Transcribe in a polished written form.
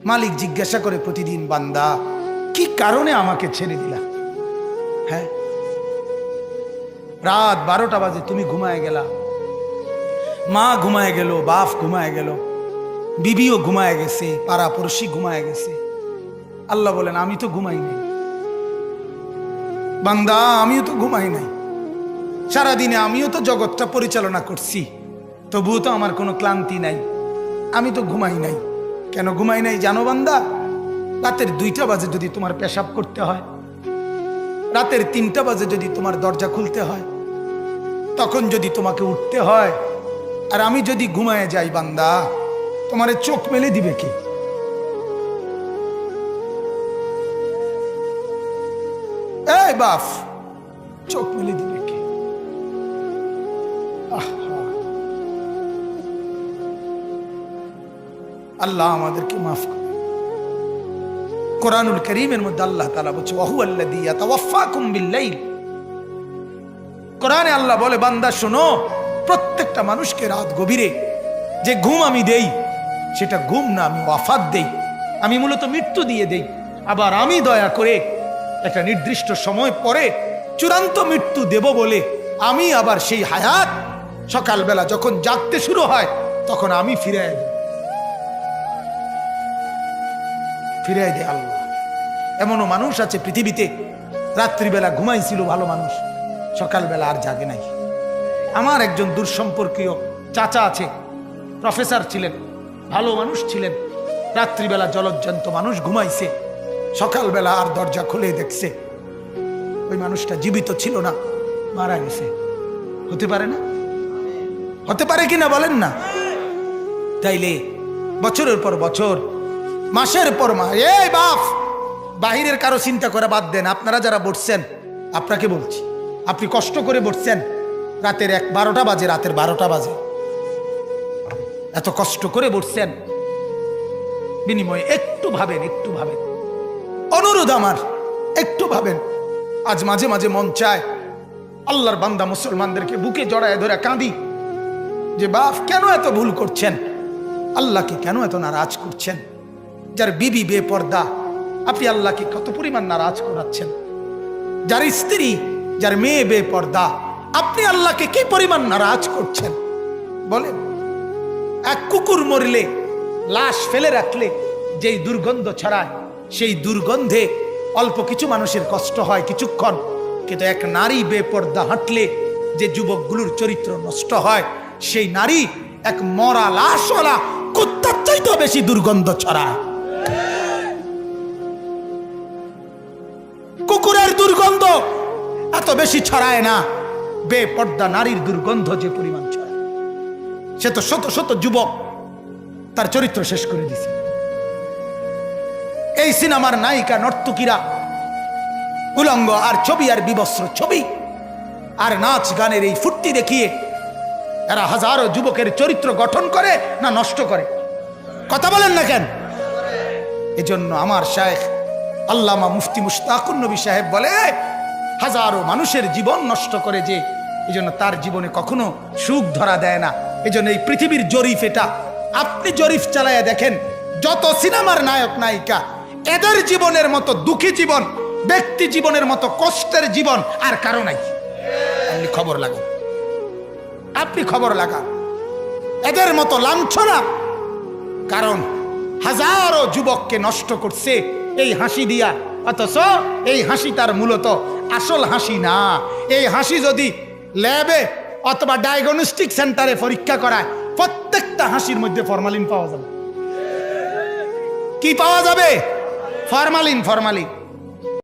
মালিক জিজ্ঞাসা করে প্রতিদিন, বান্দা কি কারণে আমাকে ছেড়ে দিলা? হ্যাঁ, রাত 12টা বাজে তুমি ঘুমায় গেলা, মা ঘুমায় গেল, বাপ ঘুমায় গেল, বিবিও ঘুমায় গেছে, পাড়া পড়শি ঘুমায় গেছে। আল্লাহ বলেন আমি তো ঘুমাই নাই বান্দা, আমিও তো ঘুমাই নাই। সারাদিনে আমিও তো জগৎটা পরিচালনা করছি, তবুও তো আমার কোনো ক্লান্তি নাই, আমি তো ঘুমাই নাই। কেন ঘুমাই নাই জানো বান্দা? রাতের 2টা বাজে যদি তোমার পেশাব করতে হয়, রাতের 3টা বাজে যদি তোমার দরজা খুলতে হয়, তখন যদি তোমাকে উঠতে হয়, আর আমি যদি ঘুমায় যাই বান্দা, তোমারে চোখ মেলে দিবে কে? এই বাপ, চোখ মেলে দিবে কে? আল্লাহ আমাদেরকে মাফ করে। কোরআনুল কারীমের মধ্যে আল্লাহ তাআলা বলছে ওয়াহুয়াল্লাযী ইয়াতাওয়াফাকুম বিল্লাইল। কোরআনে আল্লাহ বলে, বান্দা শোনো, প্রত্যেকটা মানুষকে রাত গভীরে যে ঘুম আমি দেই, সেটা ঘুম না, আমি ওয়াফাত দেই, আমি মূলত মৃত্যু দিয়ে দেই। আবার আমি দয়া করে একটা নির্দিষ্ট সময় পরে চূড়ান্ত মৃত্যু দেব বলে আমি আবার সেই হায়াত সকালবেলা যখন জাগতে শুরু হয় তখন আমি ফিরাই দেয় আল্লাহ। এমনও মানুষ আছে পৃথিবীতে, রাত্রিবেলা ঘুমাইছিল ভালো মানুষ, সকালবেলা আর জাগে নাই। আমার একজন দূরসম্পর্কীয় চাচা আছে, প্রফেসর ছিলেন, ভালো মানুষ ছিলেন, রাত্রিবেলা জলজ্জান্ত মানুষ ঘুমাইছে, সকালবেলা আর দরজা খুলে দেখছে ওই মানুষটা জীবিত ছিল না, মারা গেছে। হতে পারে না? হতে পারে কিনা বলেন না? তাইলে বছরের পর বছর, মাসের পর মাস, এই বাপ, বাহিরের কারো চিন্তা করে বাদ দেন। আপনারা যারা বসছেন, আপনাকে বলছি, আপনি কষ্ট করে বসছেন, রাতের 12টা বাজে, রাতের 12টা বাজে, এত কষ্ট করে বসছেন, বিনিময়ে একটু ভাবেন, একটু ভাবেন, অনুরোধ আমার, একটু ভাবেন। আজ মাঝে মাঝে মন চায় আল্লাহর বান্দা মুসলমানদেরকে বুকে জড়ায় ধরে কাঁদি যে বাপ কেন এত ভুল করছেন, আল্লাহকে কেন এত নারাজ করছেন? যার বিবি বেপর্দা, আপনি আল্লাহকে কত পরিমাণ নারাজ করাচ্ছেন। যার স্ত্রী, যার মেয়ে বেপর্দা, আপনি আল্লাহকে কি পরিমাণ নারাজ করছেন বলেন? এক কুকুর মরলে, লাশ ফেলে রাখলে যেই দুর্গন্ধ ছড়ায়, সেই দুর্গন্ধে অল্প কিছু মানুষের কষ্ট হয় কিছুক্ষণ, কিন্তু এক নারী বেপর্দা হাঁটলে যে যুবকগুলোর চরিত্র নষ্ট হয়, সেই নারী এক মরা লাশওয়ালা কুত্তার চাইতেও বেশি দুর্গন্ধ ছড়ায়। কুকুরের দুর্গন্ধ এত বেশি ছড়ায় না, বেপর্দা নারীর দুর্গন্ধ যে পরিমাণ ছড়ায়। সে তো শত শত যুবক তার চরিত্র শেষ করে দিছে। এই সিনেমার নায়িকা নর্তকীরা উলঙ্গ আর ছবি আর বিবস্ত্র ছবি আর নাচ গানের এই ফুর্তি দেখিয়ে এরা হাজারো যুবকের চরিত্র গঠন করে না নষ্ট করে? কথা বলেন না কেন? এজন্য আমার শায়েখ আল্লামা মুফতি মুশতাকুর নবী সাহেব বলে, হাজারো মানুষের জীবন নষ্ট করে যে, এজন্য তার জীবনে কখনো সুখ ধরা দেয় না। এজন্য এই পৃথিবীর জরিফ এটা, আপনি জরিফ চালায়া দেখেন, যত সিনেমার নায়ক নায়িকা, এদের জীবনের মতো দুঃখী জীবন, ব্যক্তি জীবনের মতো কষ্টের জীবন আর কারো নাই। আপনি খবর লাগান, আপনি খবর লাগান, এদের মতো লাঞ্ছনা। কারণ হাজারো যুবককে নষ্ট করছে এই হাসি দিয়া, অথচ এই হাসি তার মূলত আসল হাসি না। এই হাসি যদি ল্যাবে অথবা ডায়াগনস্টিক সেন্টারে পরীক্ষা করায়, প্রত্যেকটা হাসির মধ্যে ফরমালিন পাওয়া যাবে। কি পাওয়া যাবে? Formalin, formalin.